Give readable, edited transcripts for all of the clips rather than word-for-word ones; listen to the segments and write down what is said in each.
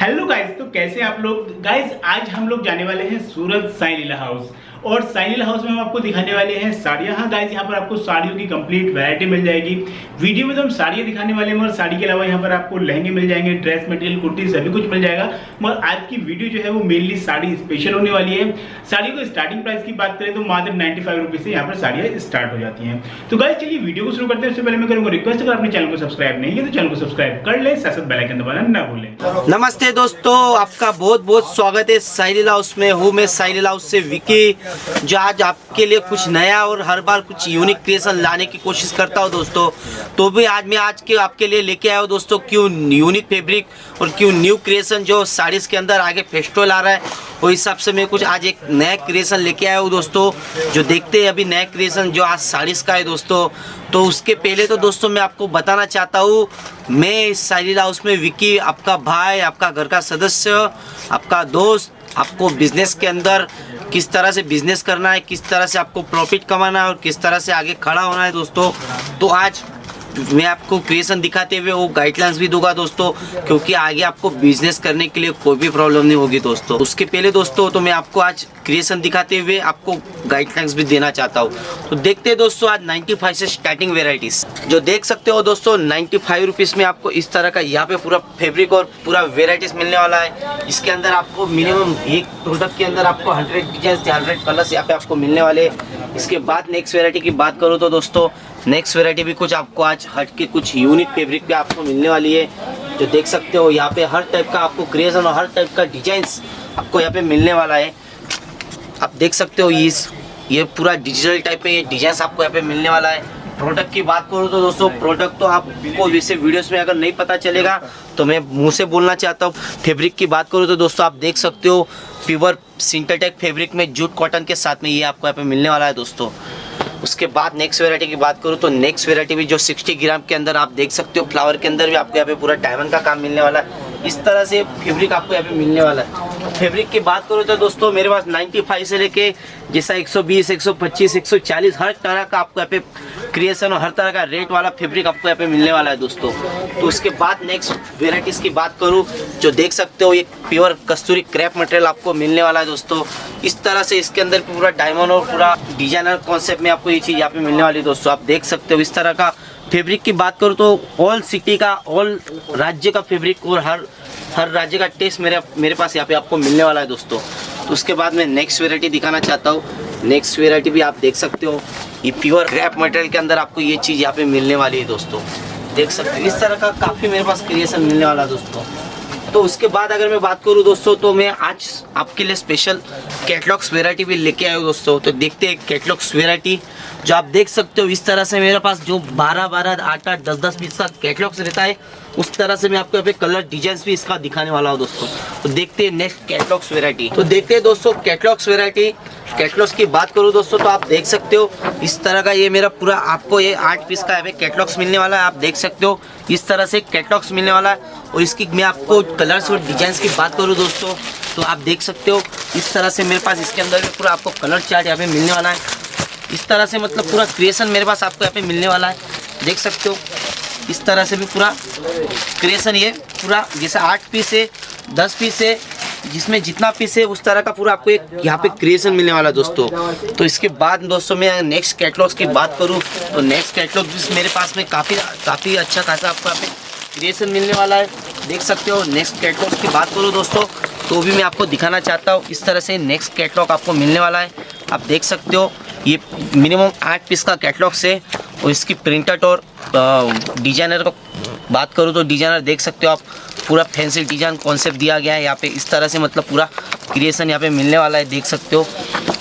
Hello guys, तो कैसे आप लोग गाइस। आज हम लोग जाने वाले हैं सूरत साई लीला हाउस, और साई लीला हाउस में हम आपको दिखाने वाले हैं साड़ियाँ। हाँ गाइस, यहाँ पर आपको साड़ियों की कंप्लीट वैरायटी मिल जाएगी। वीडियो में तो हम साड़ियाँ दिखाने वाले हैं, और साड़ी के अलावा यहाँ पर आपको लहंगे मिल जाएंगे, ड्रेस मटेरियल, कुर्ती, सभी कुछ मिल जाएगा। मगर आज की वीडियो जो है वो मेनली साड़ी स्पेशल होने वाली है। साड़ी को स्टार्टिंग प्राइस की बात करें तो मात्र 95 रुपये से यहाँ पर साड़ियाँ स्टार्ट हो जाती हैं। तो गाइस चलिए वीडियो को शुरू करते हैं। उससे पहले मैं करूँगा रिक्वेस्ट, अगर अपने चैनल को सब्सक्राइब नहीं है तो चैनल को सब्सक्राइब कर ले, साथ साथ बेल आइकन दबाना ना भूलें। नमस्ते दोस्तों, आपका बहुत बहुत स्वागत है साई लीला हाउस में। हूँ मैं साई लीला हाउस से विकी, जो आज आपके लिए कुछ नया और हर बार कुछ यूनिक क्रिएशन लाने की कोशिश करता हूँ दोस्तों। तो भी आज मैं आपके लिए लेके आया हूँ दोस्तों, क्यों यूनिक फैब्रिक और क्यों न्यू क्रिएशन जो साड़ीज़ के अंदर आगे फेस्टिवल आ रहा है, वो हिसाब से मैं कुछ आज एक नया क्रिएशन लेके आया हूँ दोस्तों। जो देखते हैं अभी नया क्रिएशन जो आज साड़ीज़ का है दोस्तों। तो उसके पहले तो दोस्तों मैं आपको बताना चाहता हूँ, मैं इस साई लीला हाउस में विकी, आपका भाई, आपका घर का सदस्य, आपका दोस्त, आपको बिजनेस के अंदर किस तरह से बिजनेस करना है, किस तरह से आपको प्रॉफिट कमाना है और किस तरह से आगे खड़ा होना है दोस्तों। तो आज मैं आपको क्रिएशन दिखाते हुए वो गाइडलाइंस भी दूंगा दोस्तों, क्योंकि आगे आपको बिजनेस करने के लिए कोई भी प्रॉब्लम नहीं होगी दोस्तों। उसके पहले दोस्तों तो मैं आपको आज क्रिएशन दिखाते हुए आपको गाइडलाइंस भी देना चाहता हूँ। तो देखते हैं दोस्तों, आज 95 से स्टार्टिंग वेराइटीज जो देख सकते हो दोस्तों। 95 रुपीज़ में आपको इस तरह का यहाँ पे पूरा फैब्रिक और पूरा वेराइटीज मिलने वाला है। इसके अंदर आपको मिनिमम एक प्रोडक्ट के अंदर आपको 100 डिजाइन 100 कलर्स यहाँ पे आपको मिलने वाले। इसके बाद नेक्स्ट वेराइटी की बात करूँ तो दोस्तों, नेक्स्ट वेराइटी भी कुछ आपको आज हट के कुछ यूनिक फैब्रिक पे आपको मिलने वाली है। जो देख सकते हो यहाँ पे हर टाइप का आपको क्रिएशन और हर टाइप का डिजाइंस आपको यहाँ पे मिलने वाला है। आप देख सकते हो ये पूरा डिजिटल टाइप में ये डिजाइंस आपको यहाँ पे मिलने वाला है। प्रोडक्ट की बात करूँ तो दोस्तों, प्रोडक्ट तो आपको वैसे वीडियोस में अगर नहीं पता चलेगा तो मैं मुंह से बोलना चाहता हूँ। फैब्रिक की बात करूँ तो दोस्तों आप देख सकते हो प्योर सिंथेटिक फैब्रिक में जूट कॉटन के साथ में ये आपको यहाँ पे मिलने वाला है दोस्तों। उसके बाद नेक्स्ट वेराइटी की बात करूँ तो नेक्स्ट वेराइटी भी जो 60 ग्राम के अंदर आप देख सकते हो, फ्लावर के अंदर भी आपको यहाँ पे पूरा डायमंड का काम मिलने वाला है। इस तरह से फैब्रिक आपको यहाँ पे मिलने वाला है। फैब्रिक की बात करूँ तो दोस्तों मेरे पास 95 से लेके जैसा 120, 125, 140 हर तरह का आपको यहाँ पे क्रिएशन और हर तरह का रेट वाला फैब्रिक आपको यहाँ पे मिलने वाला है दोस्तों। तो उसके बाद नेक्स्ट वेराइटीज़ की बात करूँ, जो देख सकते हो ये प्योर कस्तूरी क्रैप मटेरियल आपको मिलने वाला है दोस्तों। इस तरह से इसके अंदर पूरा डायमंड और पूरा डिजाइनर कॉन्सेप्ट में आपको ये चीज़ यहाँ पे मिलने वाली है दोस्तों। आप देख सकते हो इस तरह का फैब्रिक की बात करूँ तो ऑल सिटी का, ऑल राज्य का फैब्रिक और हर राज्य का टेस्ट मेरे पास यहाँ पे आपको मिलने वाला है दोस्तों। तो उसके बाद मैं नेक्स्ट वेराइटी दिखाना चाहता हूँ। नेक्स्ट वेराइटी भी आप देख सकते हो, ये प्योर क्रैप मटेरियल के अंदर आपको ये चीज़ यहाँ पे मिलने वाली है दोस्तों। देख सकते हो इस तरह का काफ़ी मेरे पास क्रिएशन मिलने वाला है दोस्तों। तो उसके बाद अगर मैं बात करूँ दोस्तों, तो मैं आज आपके लिए स्पेशल कैटलॉग्स वेराइटी भी लेके आया हूँ दोस्तों। तो देखते हैं कैटलॉग्स वेराइटी, जो आप देख सकते हो इस तरह से मेरे पास जो 12-12, 8-8, 10-10 पीस का कैटलॉग्स रहता है, उस तरह से मैं आपको यहाँ पे कलर डिजाइन्स भी इसका दिखाने वाला हूँ दोस्तों। तो देखते हैं नेक्स्ट कैटलॉग्स वेराइटी। तो देखते हैं दोस्तों कैटलॉग्स वेराइटी। कैटलॉग्स की बात करूँ दोस्तों तो आप देख सकते हो इस तरह का ये मेरा पूरा आपको ये 8 पीस का यहाँ पे कैटलॉग्स मिलने वाला है। आप देख सकते हो इस तरह से कैटलॉग्स मिलने वाला है। और इसकी मैं आपको कलर्स और डिजाइंस की बात करूँ दोस्तों, तो आप देख सकते हो इस तरह से मेरे पास इसके अंदर भी पूरा आपको कलर चार्ट यहाँ पे मिलने वाला है। इस तरह से मतलब पूरा क्रिएशन मेरे पास आपको यहाँ पे मिलने वाला है। देख सकते हो इस तरह से भी पूरा क्रिएशन, ये पूरा जैसे 8 पीस है, 10 पीस है, जिसमें जितना पीस है उस तरह का पूरा आपको एक यहाँ पे क्रिएशन मिलने वाला है दोस्तों। तो इसके बाद दोस्तों मैं नेक्स्ट कैटलॉग्स की बात करूँ तो नेक्स्ट कैटलॉग भी मेरे पास में काफ़ी अच्छा खासा आपको यहाँ पे क्रिएशन मिलने वाला है। देख सकते हो नेक्स्ट कैटलॉग्स की बात करूँ दोस्तों, तो भी मैं आपको दिखाना चाहता हूँ। इस तरह से नेक्स्ट कैटलॉग आपको मिलने वाला है। आप देख सकते हो ये मिनिमम 8 पीस का कैटलॉग्स है। और इसकी प्रिंटेड और डिजाइनर को बात करूँ तो डिजाइनर देख सकते हो आप, पूरा फैंसी डिजाइन कॉन्सेप्ट दिया गया है यहाँ पे। इस तरह से मतलब पूरा क्रिएशन यहाँ पे मिलने वाला है, देख सकते हो।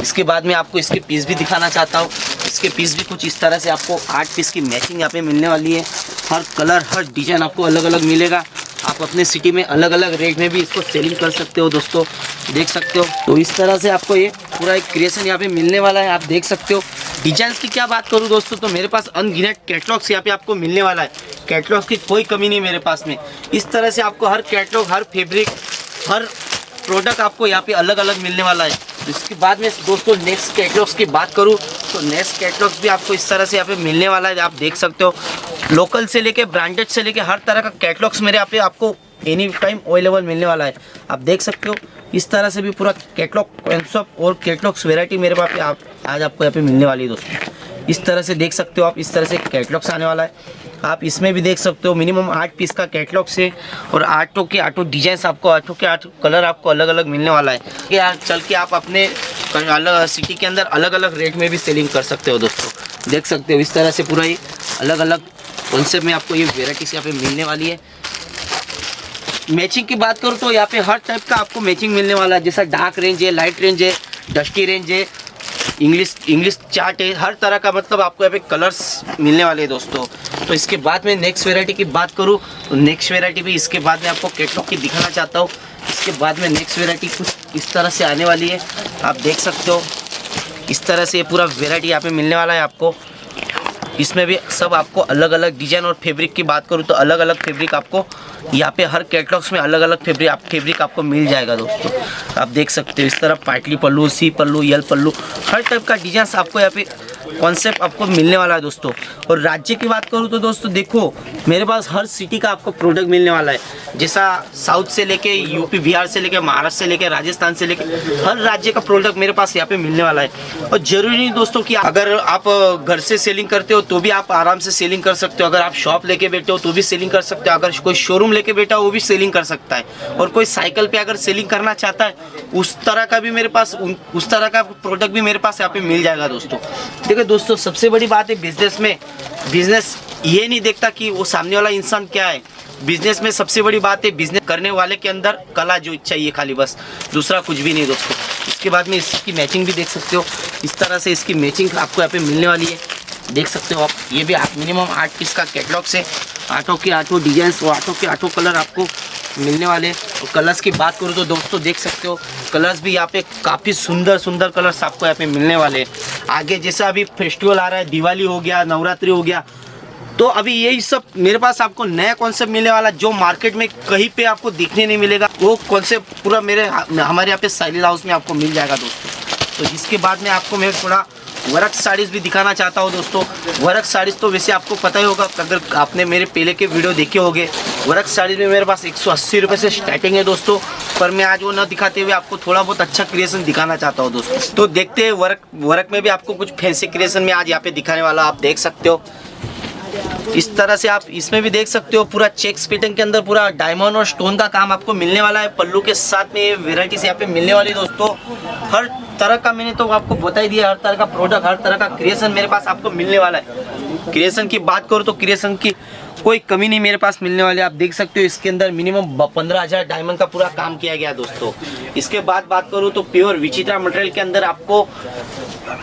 इसके बाद मैं आपको इसके पीस भी दिखाना चाहता हूँ। इसके पीस भी कुछ इस तरह से आपको 8 पीस की मैचिंग यहाँ पे मिलने वाली है। हर कलर हर डिजाइन आपको अलग अलग मिलेगा। आप अपने सिटी में अलग अलग रेट में भी इसको सेलिंग कर सकते हो दोस्तों, देख सकते हो। तो इस तरह से आपको ये पूरा एक क्रिएशन यहाँ पे मिलने वाला है, आप देख सकते हो। डिजाइंस की क्या बात करूँ दोस्तों, तो मेरे पास अनगिनत कैटलॉग्स यहाँ पे आपको मिलने वाला है। कैटलॉग्स की कोई कमी नहीं मेरे पास में। इस तरह से आपको हर कैटलॉग, हर फैब्रिक, हर प्रोडक्ट आपको यहाँ पे अलग अलग मिलने वाला है। इसके बाद में दोस्तों नेक्स्ट कैटलॉग्स की बात करूँ तो नेक्स्ट कैटलॉग्स भी आपको इस तरह से यहाँ पे मिलने वाला है। आप देख सकते हो लोकल से लेके ब्रांडेड से लेके हर तरह का कैटलॉग्स मेरे यहाँ पे आपको एनी टाइम अवेलेबल मिलने वाला है। आप देख सकते हो इस तरह से भी पूरा कैटलॉग कॉन्सेप्ट और कैटलॉग्स वैरायटी मेरे पास आज आपको यहाँ पे मिलने वाली है दोस्तों। इस तरह से देख सकते हो आप, इस तरह से कैटलॉग्स आने वाला है। आप इसमें भी देख सकते हो मिनिमम 8 पीस का कैटलॉग से और 8 के 8 डिजाइन आपको 8 के 8 कलर आपको अलग अलग मिलने वाला है। ये चल के आप अपने अलग सिटी के अंदर अलग अलग रेट में भी सेलिंग कर सकते हो दोस्तों। देख सकते हो इस तरह से पूरा ही अलग अलग कॉन्सेप्ट में आपको ये वेराइटीज यहाँ पे मिलने वाली है। मैचिंग की बात करूँ तो यहाँ पे हर टाइप का आपको मैचिंग मिलने वाला है, जैसा डार्क रेंज है, लाइट रेंज है, डस्टी रेंज है, इंग्लिश चार्ट है, हर तरह का मतलब आपको यहाँ पे कलर्स मिलने वाले हैं दोस्तों। तो इसके बाद में नेक्स्ट वेराइटी की बात करूँ तो नेक्स्ट वेराइटी भी इसके बाद में आपको कैटलॉग की दिखाना चाहता हूँ। इसके बाद में नेक्स्ट वेराइटी कुछ इस तरह से आने वाली है। आप देख सकते हो इस तरह से पूरा वेराइटी यहाँ पे मिलने वाला है आपको। इसमें भी सब आपको अलग अलग डिजाइन और फैब्रिक की बात करूँ तो अलग अलग फैब्रिक आपको यहाँ पे हर कैटलॉग्स में अलग अलग फैब्रिक आपको मिल जाएगा दोस्तों। आप देख सकते हो इस तरह पाटली पल्लू, सी पल्लू, यल पल्लू, हर टाइप का डिजाइन आपको यहाँ पे कॉन्सेप्ट आपको मिलने वाला है दोस्तों। और राज्य की बात करूँ तो दोस्तों देखो मेरे पास हर सिटी का आपको प्रोडक्ट मिलने वाला है, जैसा साउथ से लेके यूपी बिहार से लेके महाराष्ट्र से लेके राजस्थान से लेके हर राज्य का प्रोडक्ट मेरे पास यहाँ पे मिलने वाला है। और जरूरी नहीं दोस्तों कि अगर आप घर से सेलिंग करते हो तो भी आप आराम से सेलिंग कर सकते हो, अगर आप शॉप लेके बैठे हो तो भी सेलिंग कर सकते हो, अगर कोई शोरूम लेके बैठा हो वो भी सेलिंग कर सकता है, और कोई साइकिल पे अगर सेलिंग करना चाहता है उस तरह का भी मेरे पास उस तरह का प्रोडक्ट भी मेरे पास यहाँ पे मिल जाएगा दोस्तों। देखिए दोस्तों सबसे बड़ी बात है बिजनेस में, बिजनेस ये नहीं देखता कि वो सामने वाला इंसान क्या है। बिजनेस में सबसे बड़ी बात है बिजनेस करने वाले के अंदर कला जो चाहिए खाली, बस दूसरा कुछ भी नहीं दोस्तों। इसके बाद में इसकी मैचिंग भी देख सकते हो, इस तरह से इसकी मैचिंग आपको यहाँ पे मिलने वाली है। देख सकते हो आप, ये भी मिनिमम 8 पीस का कैटलॉग से 8 के 8 डिजाइन और 8 के 8 कलर आपको मिलने वाले। और कलर्स की बात करूँ तो दोस्तों देख सकते हो कलर्स भी यहाँ पे काफ़ी सुंदर सुंदर कलर्स आपको यहाँ पे मिलने वाले। आगे जैसा अभी फेस्टिवल आ रहा है, दिवाली हो गया, नवरात्रि हो गया, तो अभी यही सब मेरे पास आपको नया कॉन्सेप्ट मिलने वाला जो मार्केट में कहीं पे आपको दिखने नहीं मिलेगा। वो कॉन्सेप्ट पूरा हमारे यहाँ पे साइलिल हाउस में आपको मिल जाएगा दोस्तों। तो जिसके बाद में आपको मैं थोड़ा वर्क साड़ीज़ भी दिखाना चाहता हूँ दोस्तों। वर्क साड़ीज़ तो वैसे आपको पता ही होगा, अगर आपने मेरे पहले के वीडियो देखे होंगे, वर्क साड़ीज़ में मेरे पास 180 रुपये से स्टार्टिंग है दोस्तों। पर मैं आज वो न दिखाते हुए आपको थोड़ा बहुत अच्छा क्रिएशन दिखाना चाहता हूँ दोस्तों। तो देखते हैं वर्क में भी आपको कुछ फैंसी क्रिएशन में आज यहाँ पे दिखाने वाला। आप देख सकते हो इस तरह से, आप इसमें भी देख सकते हो पूरा चेक्स पैटर्न के अंदर पूरा डायमंड और स्टोन का काम आपको मिलने वाला है। पल्लू के साथ में ये वेराइटीज यहाँ पे मिलने वाली दोस्तों। हर तरह का मैंने तो आपको बता ही दिया, हर तरह का प्रोडक्ट, हर तरह का क्रिएशन मेरे पास आपको मिलने वाला है। क्रिएशन की बात करो तो क्रिएशन की कोई कमी नहीं मेरे पास मिलने वाली है। आप देख सकते हो इसके अंदर मिनिमम 15,000 डायमंड का पूरा काम किया गया दोस्तों। इसके बाद बात करूँ तो प्योर विचित्रा मटेरियल के अंदर आपको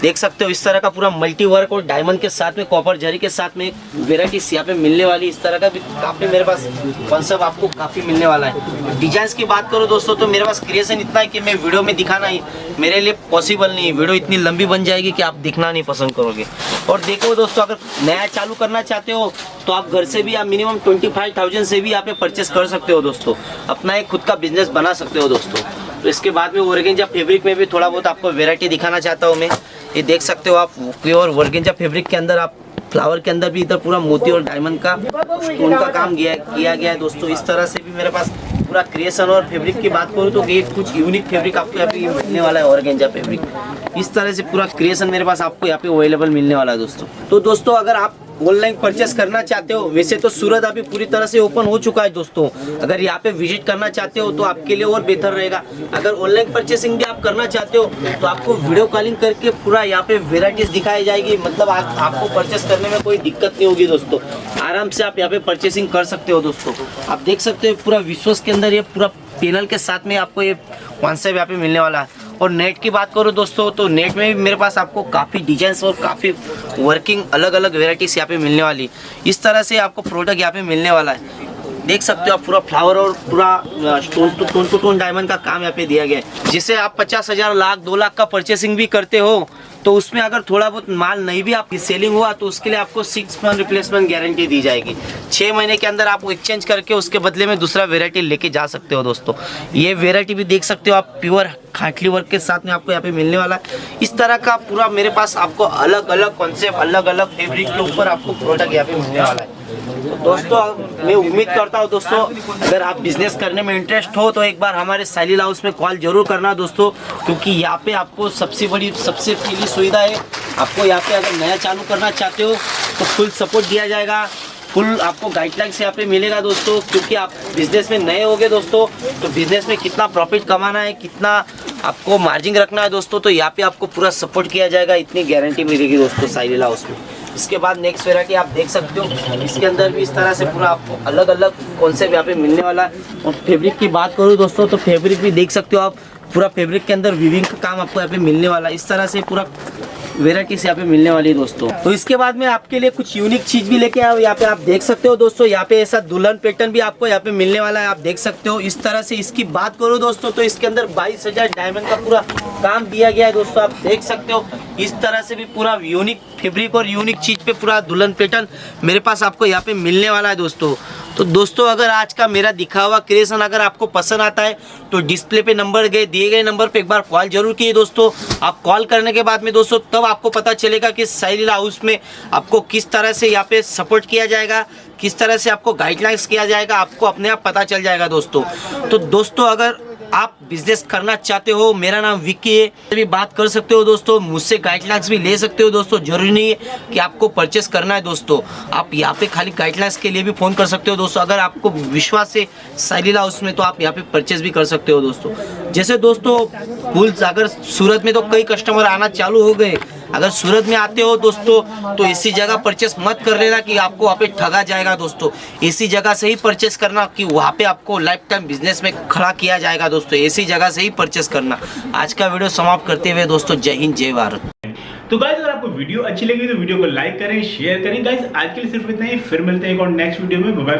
देख सकते हो इस तरह का पूरा मल्टी वर्क और डायमंड के साथ में कॉपर जरी के साथ में वेराइटीज यहाँ पे मिलने वाली। इस तरह का भी काफ़ी मेरे पास कॉन्सेप्ट आपको काफ़ी मिलने वाला है। डिजाइन की बात करो दोस्तों तो मेरे पास क्रिएशन इतना है कि मैं वीडियो में दिखाना ही मेरे लिए पॉसिबल नहीं है। वीडियो इतनी लंबी बन जाएगी कि आप दिखना नहीं पसंद करोगे। और देखो दोस्तों, अगर नया चालू करना चाहते हो तो आप घर से भी आप मिनिमम 25,000 से भी यहाँ पे परचेस कर सकते हो दोस्तों। अपना एक खुद का बिजनेस बना सकते हो दोस्तों। तो इसके बाद में ऑर्गेंजा फैब्रिक में भी थोड़ा बहुत आपको वेराइटी दिखाना चाहता हूँ मैं। ये देख सकते हो आप प्योर ऑर्गेंजा फैब्रिक के अंदर आप फ्लावर के अंदर भी इधर पूरा मोती और डायमंड का स्टोन का काम किया गया है दोस्तों। इस तरह से भी मेरे पास पूरा क्रिएशन। और फैब्रिक की बात करूँ तो ये कुछ यूनिक फैब्रिक आपको यहाँ पे मिलने वाला है, ऑर्गेंजा फैब्रिक। इस तरह से पूरा क्रिएशन मेरे पास आपको यहाँ पे अवेलेबल मिलने वाला है दोस्तों। तो दोस्तों अगर आप ऑनलाइन परचेस करना चाहते हो, वैसे तो सूरत अभी पूरी तरह से ओपन हो चुका है दोस्तों, अगर यहाँ पे विजिट करना चाहते हो तो आपके लिए और बेहतर रहेगा। अगर ऑनलाइन परचेसिंग भी आप करना चाहते हो तो आपको वीडियो कॉलिंग करके पूरा यहाँ पे वेराइटीज दिखाई जाएगी। मतलब आपको परचेस करने में कोई दिक्कत नहीं होगी दोस्तों। आराम से आप यहाँ पे परचेसिंग कर सकते हो दोस्तों। आप देख सकते हो पूरा विश्वास के अंदर ये पूरा पैनल के साथ में आपको ये कॉन्सेप्ट यहाँ पे मिलने वाला है। और नेट की बात करो दोस्तों तो नेट में भी मेरे पास आपको काफ़ी डिजाइंस और काफ़ी वर्किंग अलग अलग वेराइटीज़ यहाँ पे मिलने वाली। इस तरह से आपको प्रोडक्ट यहाँ पे मिलने वाला है। देख सकते हो आप पूरा फ्लावर और पूरा टोन टू टोन डायमंड का काम यहाँ पे दिया गया है। जिसे आप 50,000, लाख, 2 लाख का परचेसिंग भी करते हो तो उसमें अगर थोड़ा बहुत माल नहीं भी आपकी सेलिंग हुआ तो उसके लिए आपको 6 मंथ रिप्लेसमेंट गारंटी दी जाएगी। 6 महीने के अंदर आप एक्सचेंज करके उसके बदले में दूसरा वेराइटी लेके जा सकते हो दोस्तों। ये वेराइटी भी देख सकते हो आप, प्योर खाटली वर्क के साथ में आपको यहाँ पे मिलने वाला है। इस तरह का पूरा मेरे पास आपको अलग अलग कॉन्सेप्ट, अलग अलग फैब्रिक के ऊपर आपको प्रोडक्ट यहाँ पे मिलने वाला है। तो दोस्तों मैं उम्मीद करता हूँ दोस्तों, अगर आप बिजनेस करने में इंटरेस्ट हो तो एक बार हमारे साइलिल हाउस में कॉल जरूर करना दोस्तों, क्योंकि यहाँ पे आपको सबसे पहली सुविधा है, आपको यहाँ पे अगर नया चालू करना चाहते हो तो फुल सपोर्ट दिया जाएगा, फुल आपको गाइडलाइंस यहाँ पे मिलेगा दोस्तों। क्योंकि आप बिजनेस में नए होगे दोस्तों, तो बिजनेस में कितना प्रॉफिट कमाना है, कितना आपको मार्जिन रखना है दोस्तों, तो यहाँ पे आपको पूरा सपोर्ट किया जाएगा, इतनी गारंटी मिलेगी दोस्तों साइलिल हाउस में। इसके बाद नेक्स्ट वेराइटी आप देख सकते हो, इसके अंदर भी इस तरह से पूरा आपको अलग अलग कॉन्सेप्ट यहाँ पे मिलने वाला है। और फैब्रिक की बात करूँ दोस्तों, तो फैब्रिक भी देख सकते हो आप, पूरा फैब्रिक के अंदर वीविंग का काम आपको यहाँ पे मिलने वाला है, इस तरह से पूरा वेराइटीज यहाँ पे मिलने वाली है दोस्तों। तो इसके बाद में आपके लिए कुछ यूनिक चीज भी लेके आया हूँ, यहाँ पे आप देख सकते हो दोस्तों, यहाँ पे ऐसा दुल्हन पैटर्न भी आपको यहाँ पे मिलने वाला है, आप देख सकते हो इस तरह से। इसकी बात करो दोस्तों, तो इसके अंदर 22,000 डायमंड का पूरा काम दिया गया है दोस्तों, आप देख सकते हो। इस तरह से भी पूरा यूनिक फैब्रिक और यूनिक चीज पे पूरा दुल्हन पैटर्न मेरे पास आपको यहाँ पे मिलने वाला है दोस्तों। तो दोस्तों अगर आज का मेरा दिखा हुआ क्रिएशन अगर आपको पसंद आता है तो डिस्प्ले पे नंबर दिए गए नंबर पे एक बार कॉल जरूर कीजिए दोस्तों। आप कॉल करने के बाद में दोस्तों तब आपको पता चलेगा कि साइलिल हाउस में आपको किस तरह से यहाँ पे सपोर्ट किया जाएगा, किस तरह से आपको गाइडलाइंस किया जाएगा, आपको अपने आप पता चल जाएगा दोस्तों। तो दोस्तों अगर आप बिजनेस करना चाहते हो, मेरा नाम विक्की है, भी बात कर सकते हो दोस्तों, मुझसे गाइडलाइंस भी ले सकते हो दोस्तों। जरूरी नहीं है कि आपको परचेस करना है दोस्तों, आप यहाँ पे खाली गाइडलाइंस के लिए भी फ़ोन कर सकते हो दोस्तों। अगर आपको विश्वास है साइलिल हाउस में तो आप यहाँ पे परचेस भी कर सकते हो दोस्तों। जैसे दोस्तों फुल अगर सूरत में तो कई कस्टमर आना चालू हो गए, अगर सूरत में आते हो दोस्तों तो ऐसी जगह परचेस मत कर लेना कि आपको वहाँ पे ठगा जाएगा दोस्तों। ऐसी जगह से ही परचेस करना कि वहाँ पे आपको लाइफ टाइम बिजनेस में खड़ा किया जाएगा दोस्तों, ऐसी जगह से ही परचेस करना। आज का वीडियो समाप्त करते हुए दोस्तों जय हिंद जय भारत। तो गाइस अगर आपको वीडियो अच्छी लगी तो वीडियो को लाइक करें, शेयर करें। गाइस आज के लिए सिर्फ इतना ही, फिर मिलते हैं एक और नेक्स्ट वीडियो में। Bye bye.